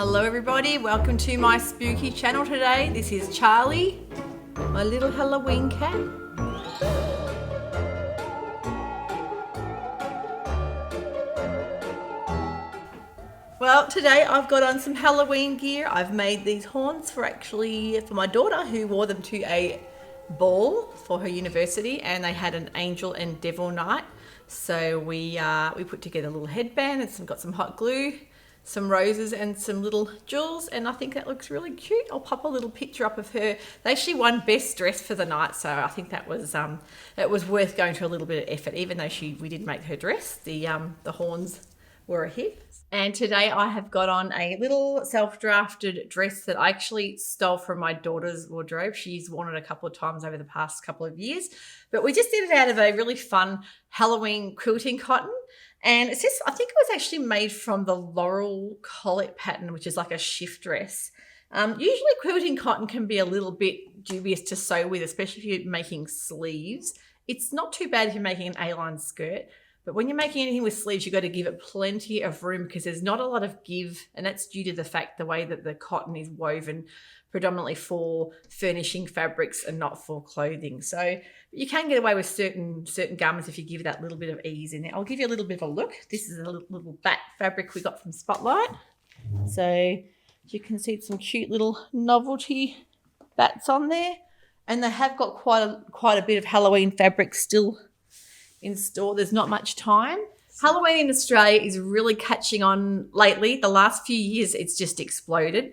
Hello everybody, welcome to my spooky channel today. This is Charlie, my little Halloween cat. Well, today I've got on some Halloween gear. I've made these horns for my daughter who wore them to a ball for her university, and they had an angel and devil night. So we put together a little headband and got some hot glue, some roses and some little jewels, and I think that looks really cute. I'll pop a little picture up of her. They actually won best dress for the night, so I think that was it was worth going to a little bit of effort, even though we didn't make her dress. The horns were a hit. And today I have got on a little self-drafted dress that I actually stole from my daughter's wardrobe. She's worn it a couple of times over the past couple of years, but we just did it out of a really fun Halloween quilting cotton. And it says, I think it was actually made from the Laurel collet pattern, which is like a shift dress. Usually quilting cotton can be a little bit dubious to sew with, especially if you're making sleeves. It's not too bad if you're making an A-line skirt, but when you're making anything with sleeves, you've got to give it plenty of room because there's not a lot of give, and that's due to the way that the cotton is woven predominantly for furnishing fabrics and not for clothing. So you can get away with certain garments if you give it that little bit of ease in there. I'll give you a little bit of a look. This is a little bat fabric we got from Spotlight. So you can see some cute little novelty bats on there, and they have got quite a bit of Halloween fabric still in store. There's not much time. Halloween in Australia is really catching on lately. The last few years, it's just exploded.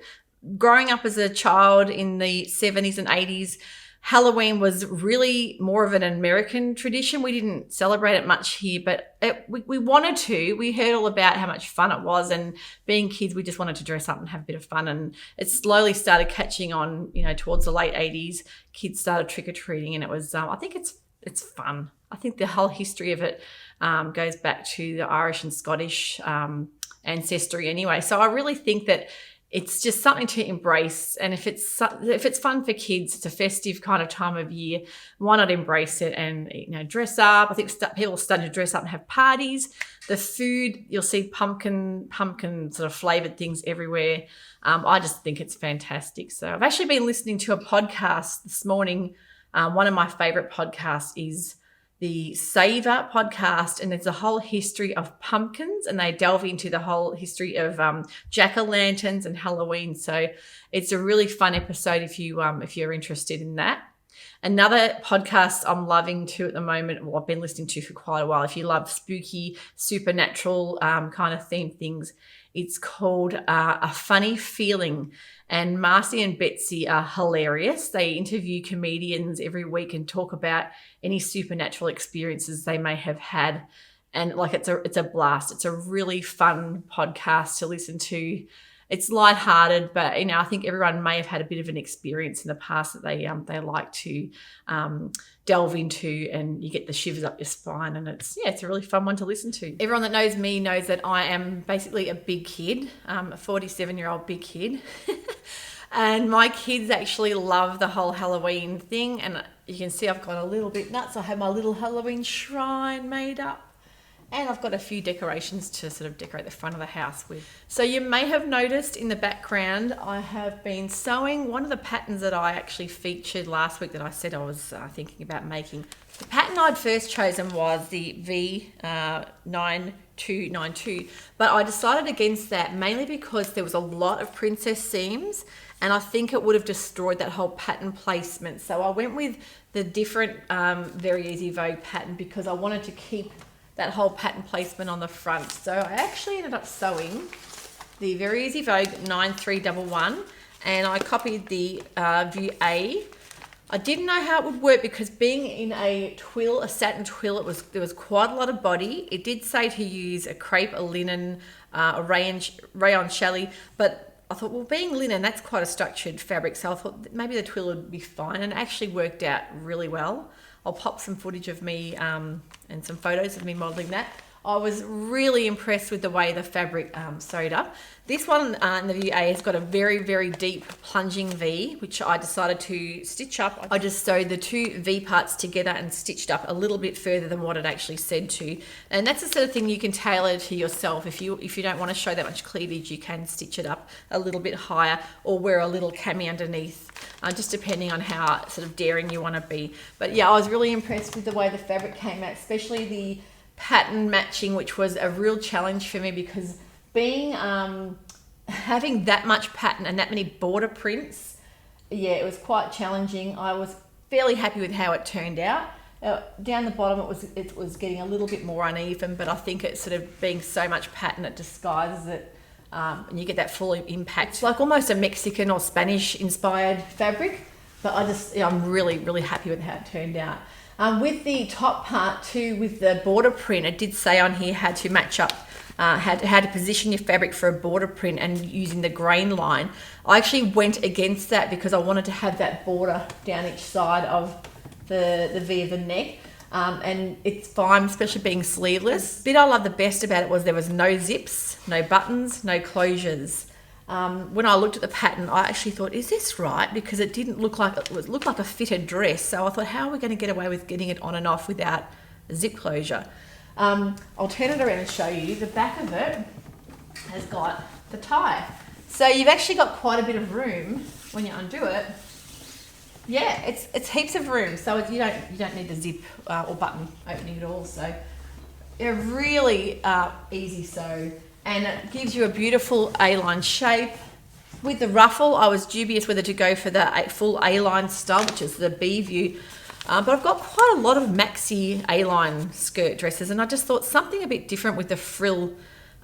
Growing up as a child in the 70s and 80s, Halloween was really more of an American tradition. We didn't celebrate it much here, but we wanted to. We heard all about how much fun it was, and being kids, we just wanted to dress up and have a bit of fun. And it slowly started catching on, towards the late 80s. Kids started trick-or-treating, and it was, I think it's fun. I think the whole history of it goes back to the Irish and Scottish ancestry anyway. So I really think that it's just something to embrace. And if it's fun for kids, it's a festive kind of time of year, why not embrace it and dress up? I think people are starting to dress up and have parties. The food, you'll see pumpkin sort of flavored things everywhere. I just think it's fantastic. So I've actually been listening to a podcast this morning. One of my favorite podcasts is the Savor podcast, and it's a whole history of pumpkins, and they delve into the whole history of jack-o'-lanterns and Halloween. So it's a really fun episode if you're interested in that. Another podcast I'm loving too at the moment, I've been listening to for quite a while, if you love spooky, supernatural kind of themed things, it's called A Funny Feeling. And Marcy and Betsy are hilarious. They interview comedians every week and talk about any supernatural experiences they may have had. And it's a blast. It's a really fun podcast to listen to. It's lighthearted, but I think everyone may have had a bit of an experience in the past that they like to delve into, and you get the shivers up your spine, and it's a really fun one to listen to. Everyone that knows me knows that I am basically a big kid, a 47-year-old big kid. And my kids actually love the whole Halloween thing, and you can see I've gone a little bit nuts. I have my little Halloween shrine made up. And I've got a few decorations to sort of decorate the front of the house with. So you may have noticed in the background, I have been sewing one of the patterns that I actually featured last week that I said I was thinking about making. The pattern I'd first chosen was the V9292, but I decided against that mainly because there was a lot of princess seams, and I think it would have destroyed that whole pattern placement. So I went with the different Very Easy Vogue pattern because I wanted to keep that whole pattern placement on the front. So I actually ended up sewing the Very Easy Vogue 9311, and I copied the view A. I didn't know how it would work because being in a satin twill, there was quite a lot of body. It did say to use a crepe, a linen, a rayon challis, but I thought, well, being linen, that's quite a structured fabric, so I thought maybe the twill would be fine, and it actually worked out really well. I'll pop some footage of me and some photos of me modelling that. I was really impressed with the way the fabric sewed up. This one in the view A has got a very, very deep plunging V, which I decided to stitch up. I just sewed the two V parts together and stitched up a little bit further than what it actually said to. And that's the sort of thing you can tailor to yourself. If you don't want to show that much cleavage, you can stitch it up a little bit higher or wear a little cami underneath, just depending on how sort of daring you want to be. But yeah, I was really impressed with the way the fabric came out, especially the pattern matching, which was a real challenge for me because being having that much pattern and that many border prints, yeah, it was quite challenging. I was fairly happy with how it turned out. Down the bottom it was getting a little bit more uneven, but I think it's sort of being so much pattern it disguises it, and you get that full impact. It's like almost a Mexican or Spanish inspired fabric, but I'm really, really happy with how it turned out. With the top part too, with the border print, it did say on here how to match up, how to position your fabric for a border print and using the grain line. I actually went against that because I wanted to have that border down each side of the V of the neck. And it's fine, especially being sleeveless. The bit I loved the best about it was there was no zips, no buttons, no closures. When I looked at the pattern, I actually thought, is this right? Because it didn't look like it looked like a fitted dress. So I thought, how are we going to get away with getting it on and off without a zip closure? I'll turn it around and show you. The back of it has got the tie. So you've actually got quite a bit of room when you undo it. Yeah, it's heaps of room. So you don't need the zip or button opening at all. So they're really easy sew. And it gives you a beautiful A-line shape. With the ruffle, I was dubious whether to go for the full A-line style, which is the B view. But I've got quite a lot of maxi A-line skirt dresses, and I just thought something a bit different with the frill,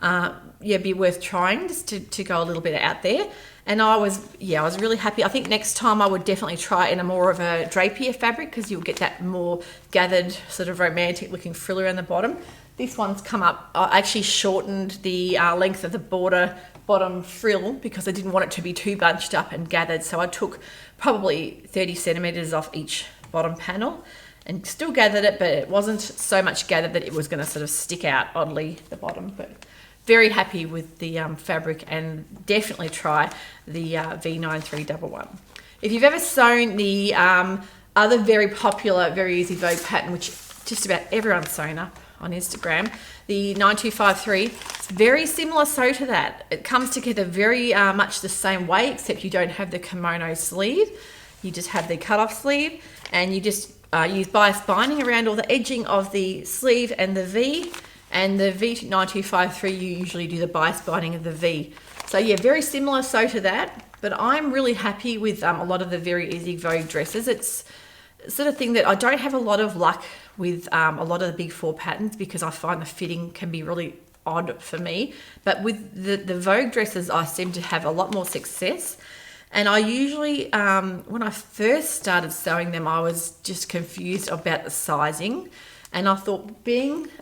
be worth trying, just to go a little bit out there. And I was really happy. I think next time I would definitely try it in a more of a drapier fabric because you'll get that more gathered, sort of romantic looking frill around the bottom. This one's come up. I actually shortened the length of the bottom frill because I didn't want it to be too bunched up and gathered. So I took probably 30 centimeters off each bottom panel and still gathered it, but it wasn't so much gathered that it was going to sort of stick out oddly the bottom. But very happy with the fabric, and definitely try the V9311. If you've ever sewn the other very popular, very easy Vogue pattern, which just about everyone's sewn up on Instagram, the 9253, it's very similar sew to that. It comes together very much the same way, except you don't have the kimono sleeve. You just have the cut-off sleeve, and you just use bias binding around all the edging of the sleeve and the V. And the V9253, you usually do the bias binding of the V. So yeah, very similar sew to that, but I'm really happy with a lot of the very easy Vogue dresses. It's sort of thing that I don't have a lot of luck with a lot of the big four patterns because I find the fitting can be really odd for me. But with the Vogue dresses, I seem to have a lot more success. And I usually, when I first started sewing them, I was just confused about the sizing. And I thought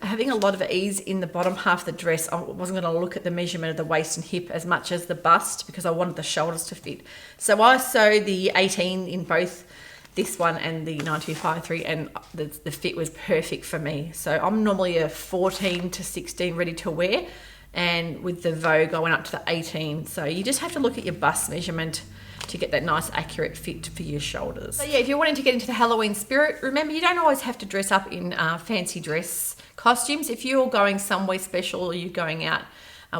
having a lot of ease in the bottom half of the dress, I wasn't going to look at the measurement of the waist and hip as much as the bust because I wanted the shoulders to fit. So I sewed the 18 in both this one and the 9253, and the fit was perfect for me. So I'm normally a 14 to 16 ready to wear, and with the Vogue I went up to the 18. So you just have to look at your bust measurement to get that nice accurate fit for your shoulders. So yeah, if you're wanting to get into the Halloween spirit, remember you don't always have to dress up in fancy dress costumes. If you're going somewhere special or you're going out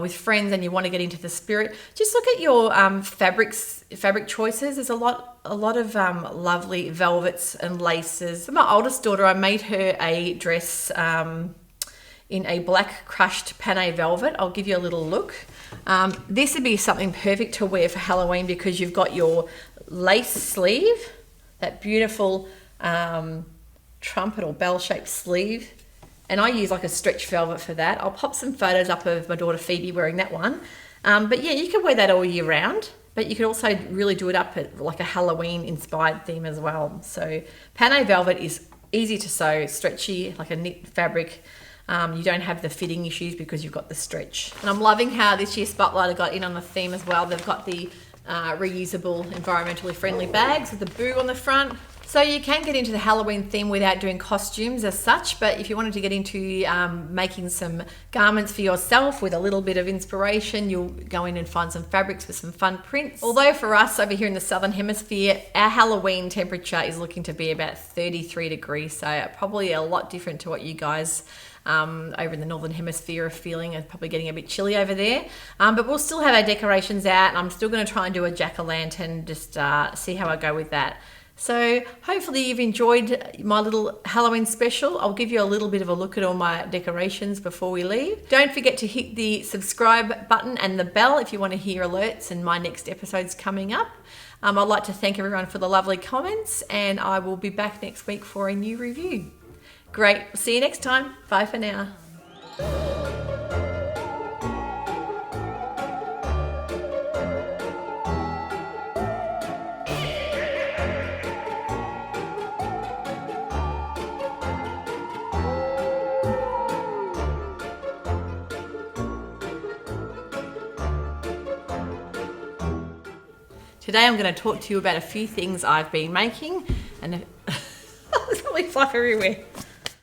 with friends and you want to get into the spirit, just look at your fabric choices. There's a lot of lovely velvets and laces. For my oldest daughter, I made her a dress in a black crushed panne velvet. I'll give you a little look. This would be something perfect to wear for Halloween because you've got your lace sleeve, that beautiful trumpet or bell-shaped sleeve, and I use like a stretch velvet for that. I'll pop some photos up of my daughter Phoebe wearing that one. But yeah, you can wear that all year round, but you could also really do it up at like a Halloween inspired theme as well. So panne velvet is easy to sew, stretchy, like a knit fabric. You don't have the fitting issues because you've got the stretch. And I'm loving how this year's Spotlighter got in on the theme as well. They've got the reusable, environmentally friendly bags with the boo on the front. So you can get into the Halloween theme without doing costumes as such, but if you wanted to get into making some garments for yourself with a little bit of inspiration, you'll go in and find some fabrics with some fun prints. Although for us over here in the Southern Hemisphere, our Halloween temperature is looking to be about 33 degrees, so probably a lot different to what you guys over in the Northern Hemisphere are feeling. It's probably getting a bit chilly over there, but we'll still have our decorations out, and I'm still going to try and do a jack-o'-lantern, just see how I go with that. So hopefully you've enjoyed my little Halloween special. I'll give you a little bit of a look at all my decorations before we leave. Don't forget to hit the subscribe button and the bell if you want to hear alerts and my next episode's coming up. I'd like to thank everyone for the lovely comments, and I will be back next week for a new review. Great. See you next time. Bye for now. Today I'm going to talk to you about a few things I've been making, and there's probably fluff everywhere.